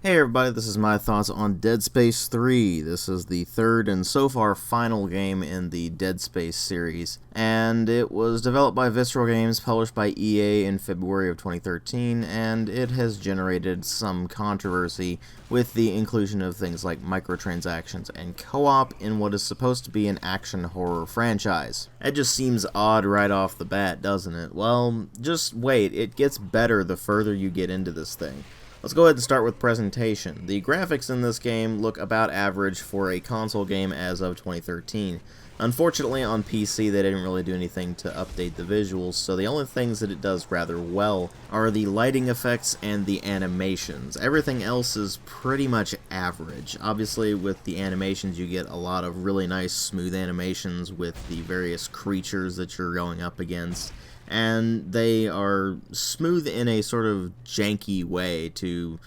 Hey everybody, this is my thoughts on Dead Space 3. This is the third and so far final game in the Dead Space series, and it was developed by Visceral Games, published by EA in February of 2013, and it has generated some controversy with the inclusion of things like microtransactions and co-op in what is supposed to be an action horror franchise. It just seems odd right off the bat, doesn't it? Well, just wait, it gets better the further you get into this thing. Let's go ahead and start with presentation. The graphics in this game look about average for a console game as of 2013. Unfortunately, on PC they didn't really do anything to update the visuals, so the only things that it does rather well are the lighting effects and the animations. Everything else is pretty much average. Obviously, with the animations you get a lot of really nice smooth animations with the various creatures that you're going up against, and they are smooth in a sort of janky way to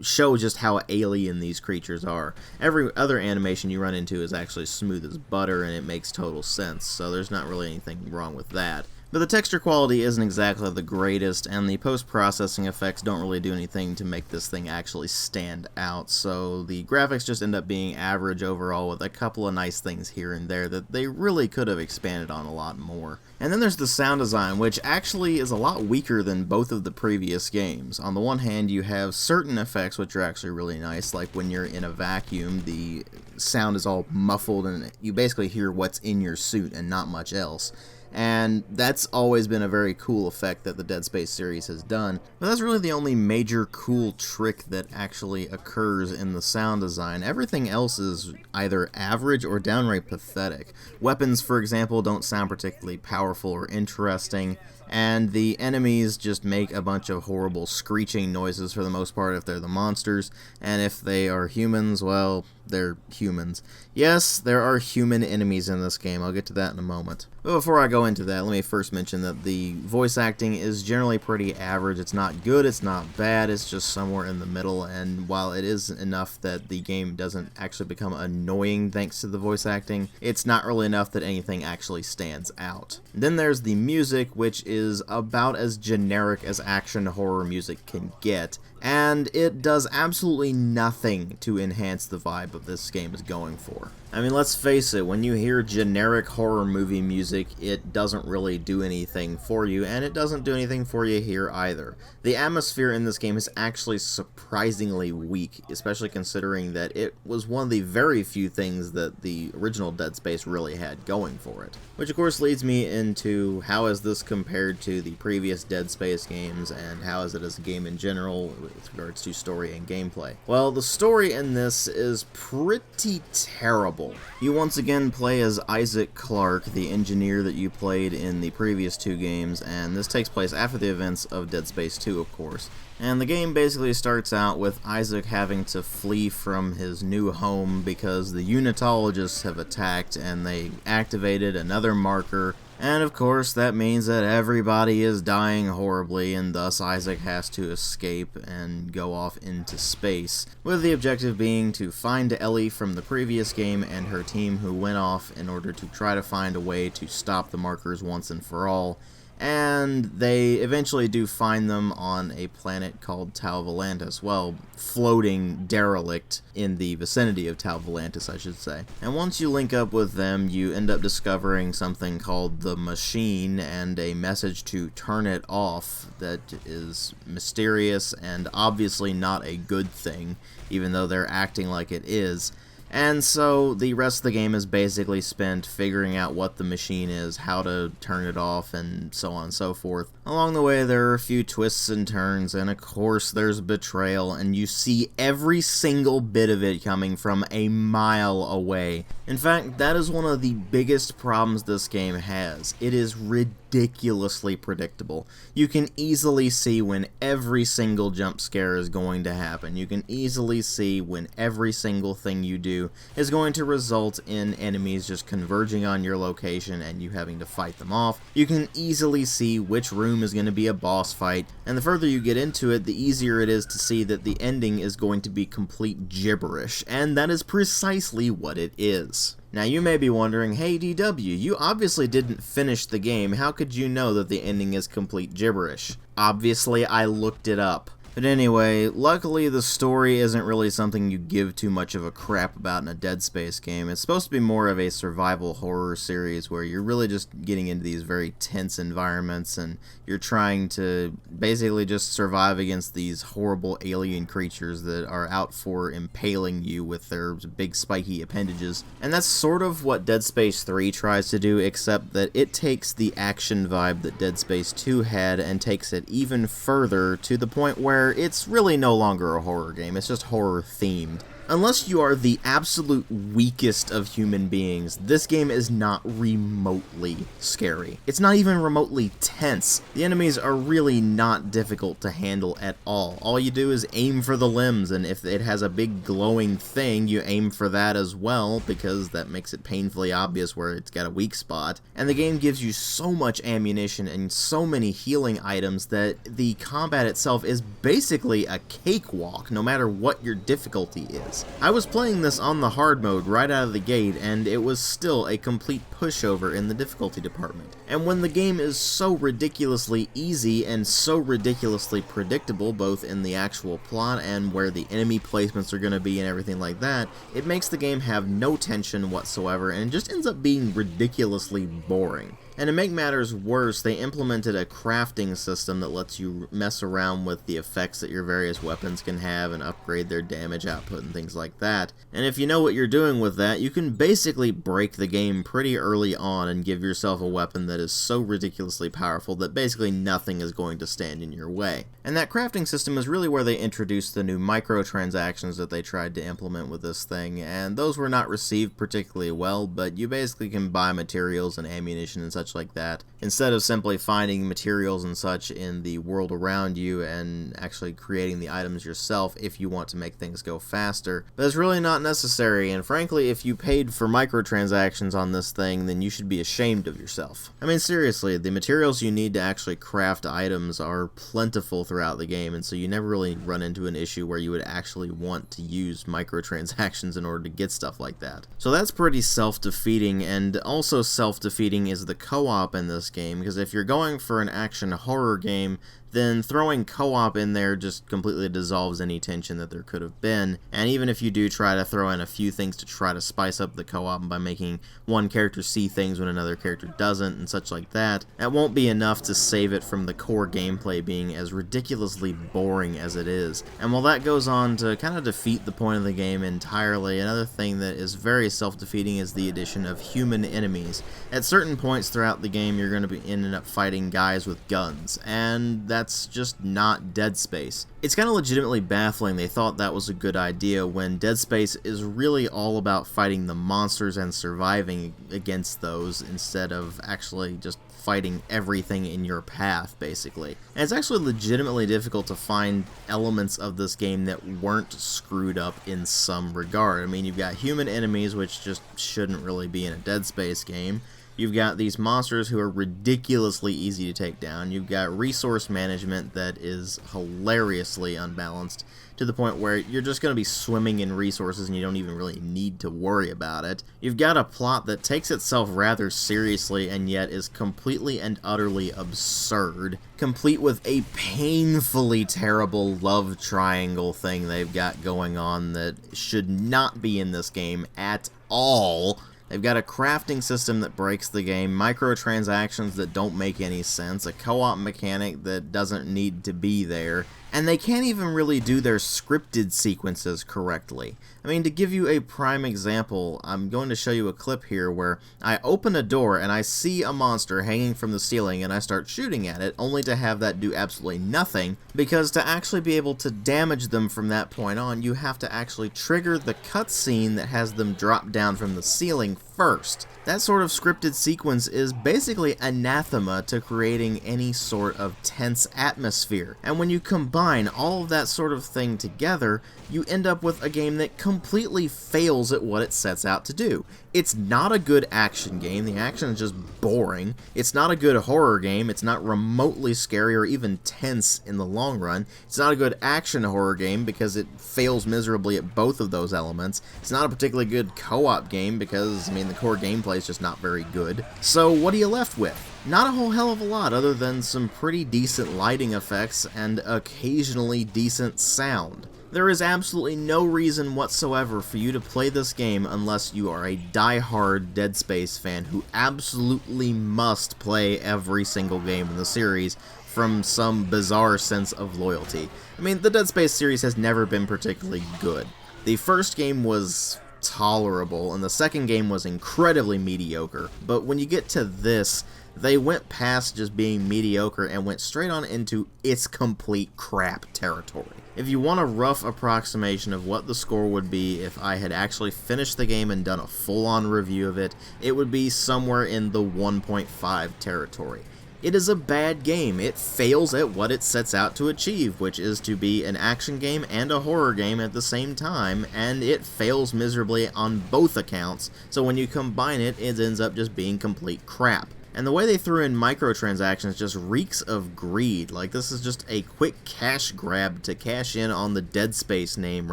show just how alien these creatures are. Every other animation you run into is actually smooth as butter, and it makes total sense, so there's not really anything wrong with that. But the texture quality isn't exactly the greatest, and the post-processing effects don't really do anything to make this thing actually stand out, so the graphics just end up being average overall with a couple of nice things here and there that they really could have expanded on a lot more. And then there's the sound design, which actually is a lot weaker than both of the previous games. On the one hand, you have certain effects which are actually really nice, like when you're in a vacuum, the sound is all muffled and you basically hear what's in your suit and not much else. And that's always been a very cool effect that the Dead Space series has done, but that's really the only major cool trick that actually occurs in the sound design. Everything else is either average or downright pathetic. Weapons, for example, don't sound particularly powerful or interesting, and the enemies just make a bunch of horrible screeching noises for the most part if they're the monsters, and if they are humans, well, they're humans. Yes, there are human enemies in this game, I'll get to that in a moment. But before I go into that, let me first mention that the voice acting is generally pretty average. It's not good, it's not bad, it's just somewhere in the middle, and while it is enough that the game doesn't actually become annoying thanks to the voice acting, it's not really enough that anything actually stands out. Then there's the music, which is about as generic as action horror music can get, and it does absolutely nothing to enhance the vibe of this game is going for. I mean, let's face it, when you hear generic horror movie music, it doesn't really do anything for you, and it doesn't do anything for you here either. The atmosphere in this game is actually surprisingly weak, especially considering that it was one of the very few things that the original Dead Space really had going for it. Which of course leads me into how is this compared to the previous Dead Space games, and how is it as a game in general with regards to story and gameplay. Well, the story in this is pretty terrible. You once again play as Isaac Clarke, the engineer that you played in the previous two games, and this takes place after the events of Dead Space 2, of course. And the game basically starts out with Isaac having to flee from his new home because the unitologists have attacked and they activated another marker. And of course that means that everybody is dying horribly, and thus Isaac has to escape and go off into space, with the objective being to find Ellie from the previous game and her team who went off in order to try to find a way to stop the markers once and for all. And they eventually do find them on a planet called Tau Volantis, well, floating derelict in the vicinity of Tau Volantis, I should say. And once you link up with them, you end up discovering something called the Machine and a message to turn it off that is mysterious and obviously not a good thing, even though they're acting like it is. And so the rest of the game is basically spent figuring out what the machine is, how to turn it off, and so on and so forth. Along the way there are a few twists and turns, and of course there's betrayal, and you see every single bit of it coming from a mile away. In fact, that is one of the biggest problems this game has. It is ridiculously predictable. You can easily see when every single jump scare is going to happen. You can easily see when every single thing you do is going to result in enemies just converging on your location and you having to fight them off. You can easily see which room is going to be a boss fight, and the further you get into it, the easier it is to see that the ending is going to be complete gibberish, and that is precisely what it is. Now you may be wondering, hey DW, you obviously didn't finish the game, how could you know that the ending is complete gibberish? Obviously I looked it up. But anyway, luckily the story isn't really something you give too much of a crap about in a Dead Space game. It's supposed to be more of a survival horror series where you're really just getting into these very tense environments and you're trying to basically just survive against these horrible alien creatures that are out for impaling you with their big spiky appendages. And that's sort of what Dead Space 3 tries to do, except that it takes the action vibe that Dead Space 2 had and takes it even further to the point where it's really no longer a horror game, it's just horror themed. Unless you are the absolute weakest of human beings, this game is not remotely scary. It's not even remotely tense. The enemies are really not difficult to handle at all. All you do is aim for the limbs, and if it has a big glowing thing, you aim for that as well, because that makes it painfully obvious where it's got a weak spot. And the game gives you so much ammunition and so many healing items that the combat itself is basically a cakewalk, no matter what your difficulty is. I was playing this on the hard mode right out of the gate, and it was still a complete pushover in the difficulty department. And when the game is so ridiculously easy and so ridiculously predictable, both in the actual plot and where the enemy placements are going to be and everything like that, it makes the game have no tension whatsoever and just ends up being ridiculously boring. And to make matters worse, they implemented a crafting system that lets you mess around with the effects that your various weapons can have and upgrade their damage output and things like that. And if you know what you're doing with that, you can basically break the game pretty early on and give yourself a weapon that is so ridiculously powerful that basically nothing is going to stand in your way. And that crafting system is really where they introduced the new microtransactions that they tried to implement with this thing, and those were not received particularly well, but you basically can buy materials and ammunition and such like that, instead of simply finding materials and such in the world around you and actually creating the items yourself if you want to make things go faster. But it's really not necessary, and frankly, if you paid for microtransactions on this thing, then you should be ashamed of yourself. I mean, seriously, the materials you need to actually craft items are plentiful throughout the game, and so you never really run into an issue where you would actually want to use microtransactions in order to get stuff like that. So that's pretty self-defeating, and also self-defeating is the co-op in this game, because if you're going for an action horror game, then throwing co-op in there just completely dissolves any tension that there could have been. And even if you do try to throw in a few things to try to spice up the co-op by making one character see things when another character doesn't and such like that, that won't be enough to save it from the core gameplay being as ridiculously boring as it is. And while that goes on to kind of defeat the point of the game entirely, another thing that is very self-defeating is the addition of human enemies. At certain points throughout the game, you're going to be ending up fighting guys with guns, and that's just not Dead Space. It's kind of legitimately baffling they thought that was a good idea when Dead Space is really all about fighting the monsters and surviving against those instead of actually just fighting everything in your path, basically. And it's actually legitimately difficult to find elements of this game that weren't screwed up in some regard. I mean, you've got human enemies, which just shouldn't really be in a Dead Space game. You've got these monsters who are ridiculously easy to take down. You've got resource management that is hilariously unbalanced to the point where you're just going to be swimming in resources and you don't even really need to worry about it. You've got a plot that takes itself rather seriously and yet is completely and utterly absurd, complete with a painfully terrible love triangle thing they've got going on that should not be in this game at all. They've got a crafting system that breaks the game, microtransactions that don't make any sense, a co-op mechanic that doesn't need to be there, and they can't even really do their scripted sequences correctly. I mean, to give you a prime example, I'm going to show you a clip here where I open a door and I see a monster hanging from the ceiling and I start shooting at it, only to have that do absolutely nothing, because to actually be able to damage them from that point on, you have to actually trigger the cutscene that has them drop down from the ceiling first. That sort of scripted sequence is basically anathema to creating any sort of tense atmosphere. And when you combine all of that sort of thing together, you end up with a game that completely fails at what it sets out to do. It's not a good action game, the action is just boring. It's not a good horror game, it's not remotely scary or even tense in the long run. It's not a good action horror game because it fails miserably at both of those elements. It's not a particularly good co-op game because, I mean, mean, the core gameplay is just not very good. So what are you left with? Not a whole hell of a lot other than some pretty decent lighting effects and occasionally decent sound. There is absolutely no reason whatsoever for you to play this game unless you are a die-hard Dead Space fan who absolutely must play every single game in the series from some bizarre sense of loyalty. I mean, the Dead Space series has never been particularly good. The first game was tolerable, and the second game was incredibly mediocre, but when you get to this, they went past just being mediocre and went straight on into its complete crap territory. If you want a rough approximation of what the score would be if I had actually finished the game and done a full-on review of it, it would be somewhere in the 1.5 territory. It is a bad game. It fails at what it sets out to achieve, which is to be an action game and a horror game at the same time, and it fails miserably on both accounts, so when you combine it, it ends up just being complete crap. And the way they threw in microtransactions just reeks of greed. Like, this is just a quick cash grab to cash in on the Dead Space name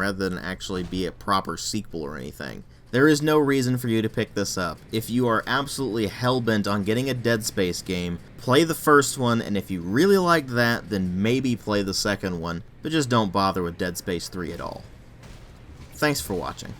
rather than actually be a proper sequel or anything. There is no reason for you to pick this up. If you are absolutely hell-bent on getting a Dead Space game, play the first one, and if you really liked that, then maybe play the second one, but just don't bother with Dead Space 3 at all. Thanks for watching.